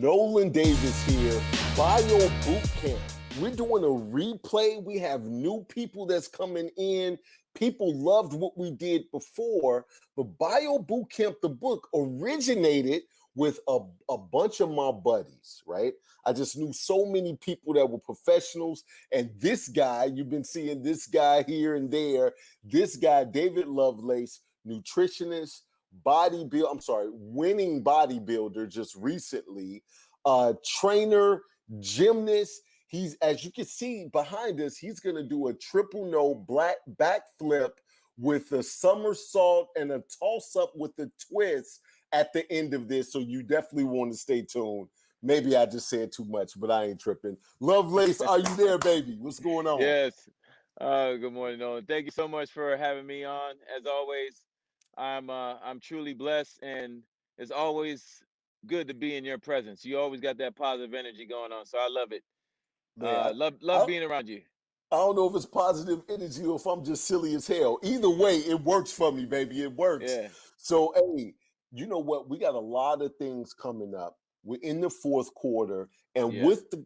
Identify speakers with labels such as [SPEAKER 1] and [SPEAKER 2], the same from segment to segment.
[SPEAKER 1] Nolan Davis here, Bio Bootcamp. We're doing a replay. We have new people that's coming in. People loved what we did before, but Bio Bootcamp, the book, originated with a bunch of my buddies, right? I just knew so many people that were professionals. And this guy, you've been seeing this guy here and there, this guy, David Lovelace, nutritionist, winning bodybuilder just recently, trainer, gymnast. He's, as you can see behind us, he's going to do a triple no black backflip with a somersault and a toss up with a twist at the end of this. So you definitely want to stay tuned. Maybe I just said too much, but I ain't tripping. Lovelace, are you there, baby? What's going on?
[SPEAKER 2] Yes. Good morning, Nolan. Thank you so much for having me on. As always, I'm truly blessed, and it's always good to be in your presence. You always got that positive energy going on, so I love it.
[SPEAKER 1] Man,
[SPEAKER 2] Love being around you.
[SPEAKER 1] I don't know if it's positive energy or if I'm just silly as hell. Either way, it works for me, baby. It works.
[SPEAKER 2] Yeah.
[SPEAKER 1] So, hey, you know what? We got a lot of things coming up. We're in the fourth quarter. And
[SPEAKER 2] Yeah.
[SPEAKER 1] with the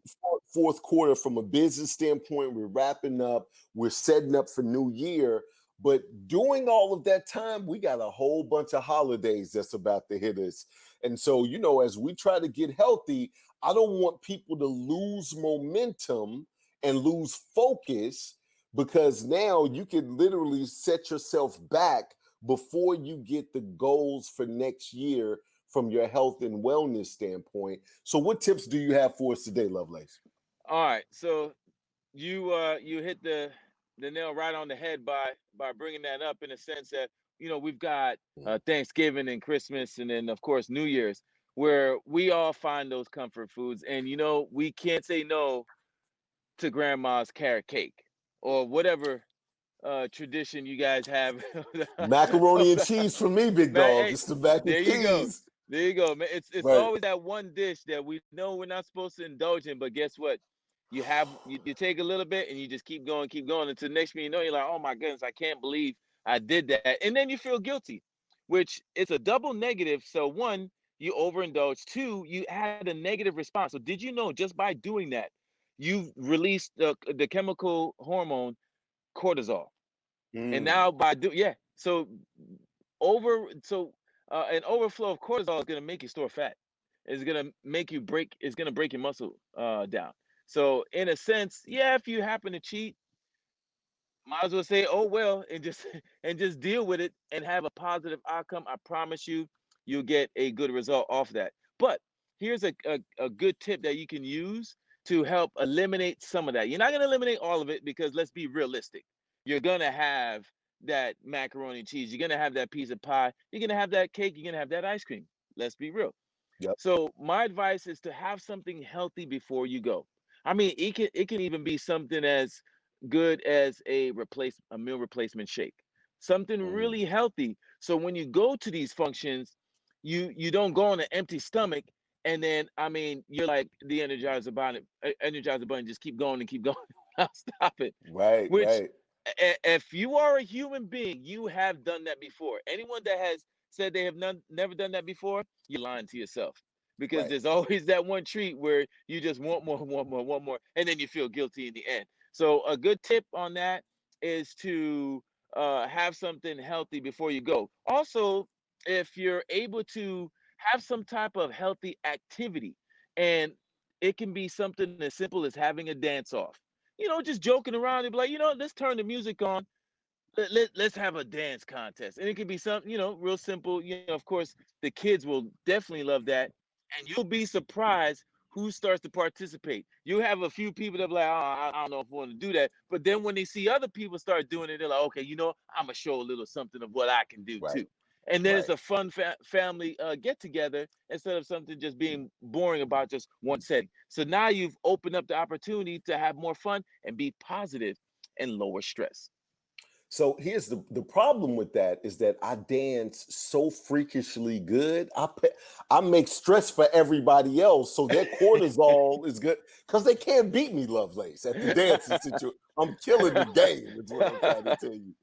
[SPEAKER 1] fourth quarter, from a business standpoint, we're wrapping up. We're setting up for New Year. But during all of that time, we got a whole bunch of holidays that's about to hit us. And so, you know, as we try to get healthy, I don't want people to lose momentum and lose focus, because now you can literally set yourself back before you get the goals for next year from your health and wellness standpoint. So what tips do you have for us today, Lovelace?
[SPEAKER 2] All right. So you hit the nail right on the head by bringing that up, in a sense that, we've got Thanksgiving and Christmas, and then of course New Year's, where we all find those comfort foods, and we can't say no to grandma's carrot cake or whatever tradition you guys have.
[SPEAKER 1] Macaroni and cheese for me, big
[SPEAKER 2] Man,
[SPEAKER 1] dog.
[SPEAKER 2] hey,
[SPEAKER 1] It's the mac and
[SPEAKER 2] there you go.
[SPEAKER 1] cheese.
[SPEAKER 2] There you go, man. It's
[SPEAKER 1] Right.
[SPEAKER 2] always that one dish that we know we're not supposed to indulge in, but guess what? You take a little bit and you just keep going until next thing you know, you're like, oh my goodness, I can't believe I did that. And then you feel guilty, which it's a double negative. So one, you overindulge. Two, you had a negative response. So did you know, just by doing that, you've released the chemical hormone cortisol? And now so over so an overflow of cortisol is going to make you store fat. It's going to make you break. It's going to break your muscle down. So in a sense, yeah, if you happen to cheat, might as well say, oh well, and just and just deal with it and have a positive outcome. I promise you, you'll get a good result off that. But here's a good tip that you can use to help eliminate some of that. You're not going to eliminate all of it, because let's be realistic. You're going to have that macaroni and cheese. You're going to have that piece of pie. You're going to have that cake. You're going to have that ice cream. Let's be real.
[SPEAKER 1] Yep.
[SPEAKER 2] So my advice is to have something healthy before you go. I mean, it can even be something as good as a meal replacement shake. Something
[SPEAKER 1] Mm.
[SPEAKER 2] really healthy. So when you go to these functions, you don't go on an empty stomach, and then I mean you're like the energizer bunny, just keep going and keep going. I'll stop it.
[SPEAKER 1] Right,
[SPEAKER 2] Which
[SPEAKER 1] right,
[SPEAKER 2] if you are a human being, you have done that before. Anyone that has said they have never done that before, you're lying to yourself. Because
[SPEAKER 1] right.
[SPEAKER 2] there's always that one treat where you just want more, want more, want more, and then you feel guilty in the end. So a good tip on that is to have something healthy before you go. Also, if you're able to have some type of healthy activity, and it can be something as simple as having a dance off. Just joking around and be like, let's turn the music on. Let's have a dance contest. And it could be something, real simple. Of course, the kids will definitely love that. And you'll be surprised who starts to participate. You have a few people that be like, oh, I don't know if I want to do that. But then when they see other people start doing it, they're like, okay, I'm going to show a little something of what I can do
[SPEAKER 1] Right,
[SPEAKER 2] too. And then it's
[SPEAKER 1] right.
[SPEAKER 2] a fun family get together, instead of something just being boring about just one setting. So now you've opened up the opportunity to have more fun and be positive and lower stress.
[SPEAKER 1] So here's the problem with that is that I dance so freakishly good. I make stress for everybody else, so their cortisol is good because they can't beat me, Lovelace, at the dancing situation. I'm killing the game. Is what I'm trying to tell you.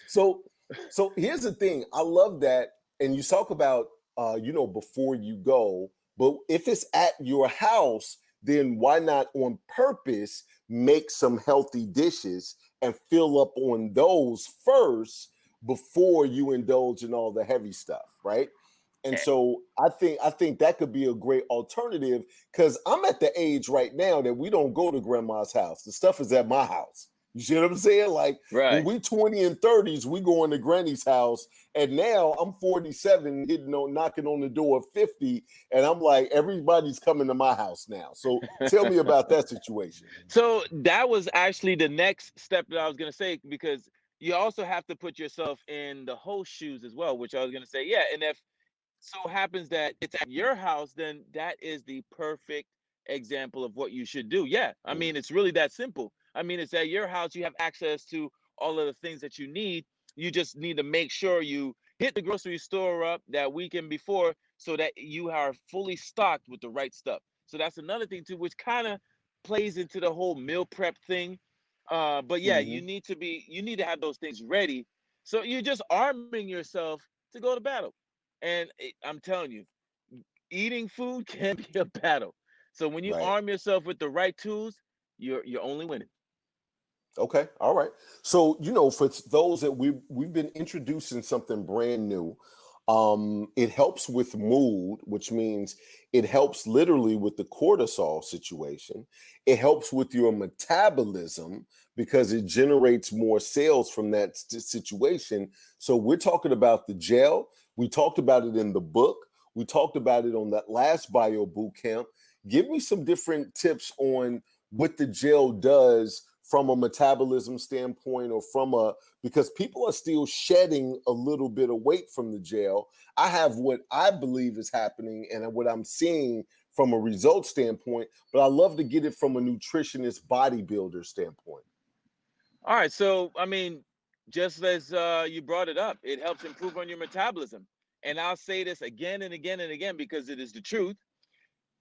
[SPEAKER 1] So so here's the thing. I love that, and you talk about before you go. But if it's at your house, then why not on purpose make some healthy dishes and fill up on those first before you indulge in all the heavy stuff, right? And
[SPEAKER 2] Eh,
[SPEAKER 1] so I think that could be a great alternative, because I'm at the age right now that we don't go to grandma's house. The stuff is at my house. You see what I'm saying? Like when
[SPEAKER 2] Right.
[SPEAKER 1] we 20 and 30s, we going to granny's house. And now I'm 47, knocking on the door of 50. And I'm like, everybody's coming to my house now. So tell me about that situation.
[SPEAKER 2] So that was actually the next step that I was going to say, because you also have to put yourself in the host shoes as well, which I was going to say, yeah. And if so happens that it's at your house, then that is the perfect example of what you should do. Yeah. I
[SPEAKER 1] Mm,
[SPEAKER 2] mean, it's really that simple. I mean, it's at your house. You have access to all of the things that you need. You just need to make sure you hit the grocery store up that weekend before so that you are fully stocked with the right stuff. So that's another thing too, which kind of plays into the whole meal prep thing. But yeah,
[SPEAKER 1] mhm.
[SPEAKER 2] you need to have those things ready. So you're just arming yourself to go to battle. And I'm telling you, eating food can be a battle. So when you
[SPEAKER 1] Right.
[SPEAKER 2] arm yourself with the right tools, you're only winning.
[SPEAKER 1] Okay. All right. So, for those that we've been introducing something brand new. It helps with mood, which means it helps literally with the cortisol situation. It helps with your metabolism because it generates more cells from that situation. So we're talking about the gel. We talked about it in the book. We talked about it on that last bio boot camp. Give me some different tips on what the gel does from a metabolism standpoint, or because people are still shedding a little bit of weight from the gel. I have what I believe is happening and what I'm seeing from a result standpoint, but I love to get it from a nutritionist bodybuilder standpoint.
[SPEAKER 2] All right, so I mean, just as you brought it up, it helps improve on your metabolism. And I'll say this again and again and again because it is the truth.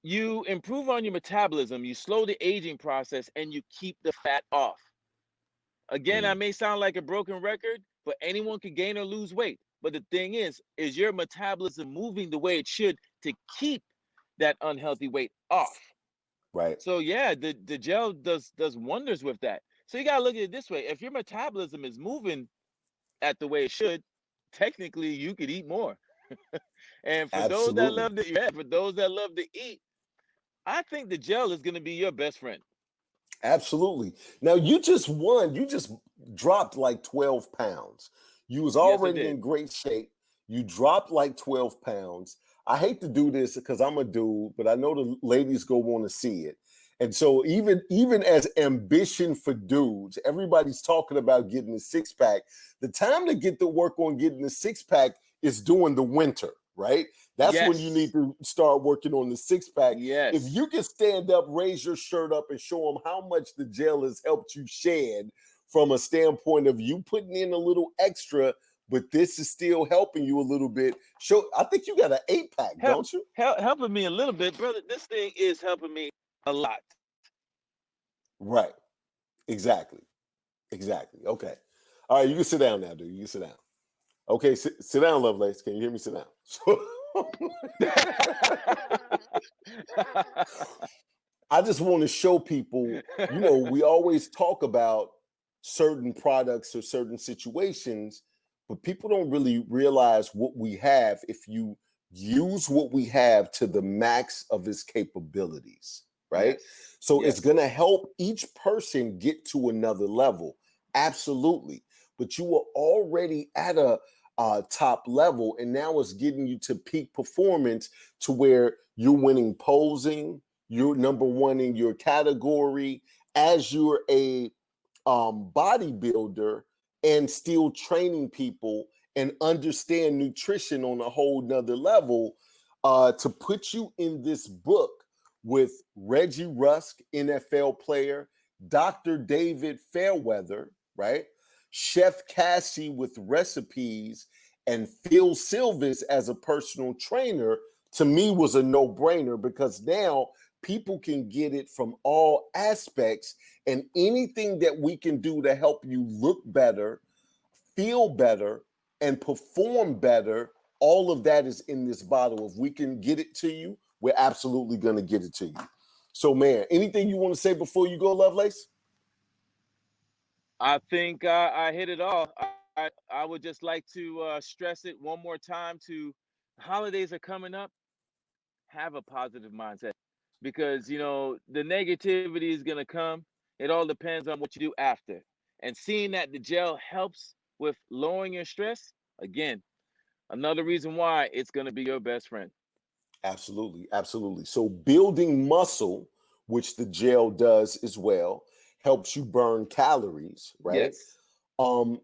[SPEAKER 2] You improve on your metabolism, you slow the aging process, and you keep the fat off. Again, I
[SPEAKER 1] Mm,
[SPEAKER 2] may sound like a broken record, but anyone can gain or lose weight. But the thing is your metabolism moving the way it should to keep that unhealthy weight off?
[SPEAKER 1] right.
[SPEAKER 2] So yeah, the gel does wonders with that. So you gotta look at it this way: if your metabolism is moving at the way it should, technically you could eat more. And
[SPEAKER 1] Absolutely.
[SPEAKER 2] for those that love to eat, I think the gel is gonna be your best friend.
[SPEAKER 1] Absolutely. Now you just dropped like 12 pounds. You was
[SPEAKER 2] Yes, I
[SPEAKER 1] already
[SPEAKER 2] did.
[SPEAKER 1] in great shape. You dropped like 12 pounds. I hate to do this because I'm a dude, but I know the ladies go want to see it. And so even as ambition for dudes, everybody's talking about getting a six pack. The time to get to work on getting the six pack is during the winter, right? That's when you need
[SPEAKER 2] Yes,
[SPEAKER 1] to start working on the six pack. If
[SPEAKER 2] yes.
[SPEAKER 1] you can stand up, raise your shirt up, and show them how much the gel has helped you shed from a standpoint of you putting in a little extra, but this is still helping you a little bit. I think you got an 8 pack,
[SPEAKER 2] Help,
[SPEAKER 1] don't you?
[SPEAKER 2] helping me a little bit, brother. This thing is helping me a lot.
[SPEAKER 1] Right. Exactly. Exactly. Okay. All right. You can sit down now, dude. You can sit down. Okay. Sit down, Lovelace. Can you hear me? Sit down. I just want to show people, we always talk about certain products or certain situations, but people don't really realize what we have if you use what we have to the max of its capabilities, right?
[SPEAKER 2] Yes,
[SPEAKER 1] So it's
[SPEAKER 2] yes.
[SPEAKER 1] going to help each person get to another level. Absolutely. But you were already at a top level, and now it's getting you to peak performance to where you're winning posing, you're number one in your category as you're a bodybuilder, and still training people and understand nutrition on a whole nother level, to put you in this book with Reggie Rusk, NFL player, Dr. David Fairweather, right? Chef Cassie with recipes, and Phil Silvers as a personal trainer, to me was a no-brainer, because now people can get it from all aspects, and anything that we can do to help you look better, feel better, and perform better, all of that is in this bottle. If we can get it to you, we're absolutely going to get it to you. So, man, anything you want to say before you go, Lovelace?
[SPEAKER 2] I think I hit it all. I would just like to stress it one more time to holidays are coming up. Have a positive mindset because, the negativity is going to come. It all depends on what you do after. And seeing that the gel helps with lowering your stress, again, another reason why it's going to be your best friend.
[SPEAKER 1] Absolutely, absolutely. So building muscle, which the gel does as well, helps you burn calories, right?
[SPEAKER 2] Yes,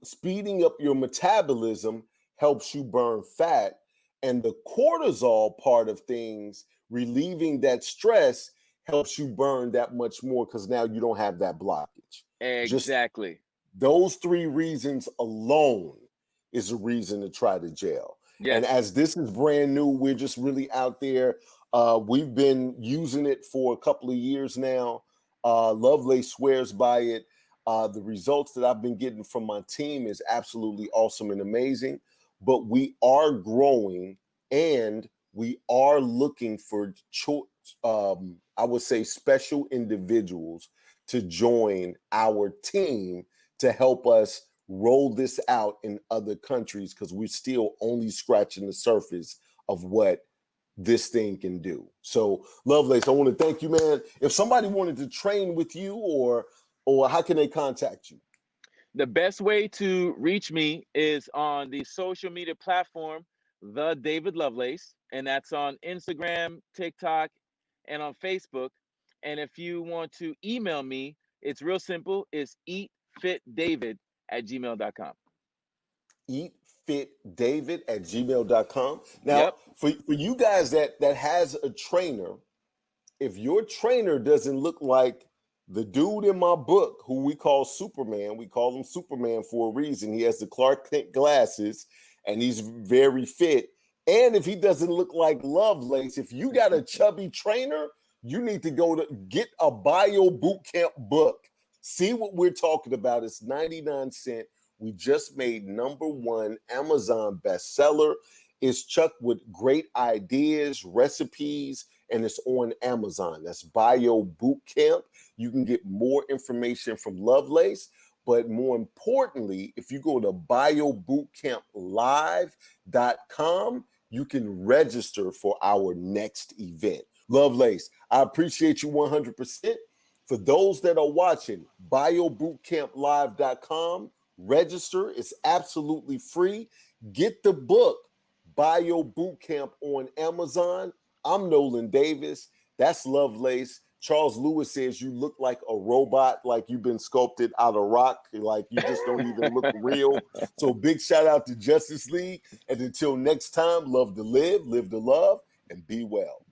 [SPEAKER 1] Speeding up your metabolism helps you burn fat, and the cortisol part of things, relieving that stress, helps you burn that much more because now you don't have that blockage. Just
[SPEAKER 2] exactly.
[SPEAKER 1] those three reasons alone is a reason to try the gel. And
[SPEAKER 2] Yes.
[SPEAKER 1] as this is brand new, we're just really out there. We've been using it for a couple of years now. Lovelace swears by it. The results that I've been getting from my team is absolutely awesome and amazing. But we are growing and we are looking for, I would say, special individuals to join our team to help us roll this out in other countries because we're still only scratching the surface of what this thing can do. So, Lovelace, I want to thank you, man. If somebody wanted to train with you, or how can they contact you?
[SPEAKER 2] The best way to reach me is on the social media platform, The David Lovelace, and that's on Instagram, TikTok, and on Facebook. And if you want to email me, it's real simple. It's eatfitdavid@gmail.com.
[SPEAKER 1] Eatfitdavid@gmail.com. Now,
[SPEAKER 2] Yep.
[SPEAKER 1] for you guys that has a trainer, if your trainer doesn't look like the dude in my book who we call Superman, we call him Superman for a reason. He has the Clark Kent glasses and he's very fit. And if he doesn't look like Lovelace, if you got a chubby trainer, you need to go to get a Bio Bootcamp book. See what we're talking about. It's 99 cents. We just made #1 Amazon bestseller. It's chucked with great ideas, recipes, and it's on Amazon. That's Bio Bootcamp. You can get more information from Lovelace. But more importantly, if you go to biobootcamplive.com, you can register for our next event. Lovelace, I appreciate you 100%. For those that are watching, biobootcamplive.com, register. It's absolutely free. Get the book, Bio Bootcamp, on Amazon. I'm Nolan Davis. That's Lovelace. Charles Lewis says you look like a robot, like you've been sculpted out of rock, like you just don't even look real. So big shout out to Justice League. And until next time, love to live to love, and be well.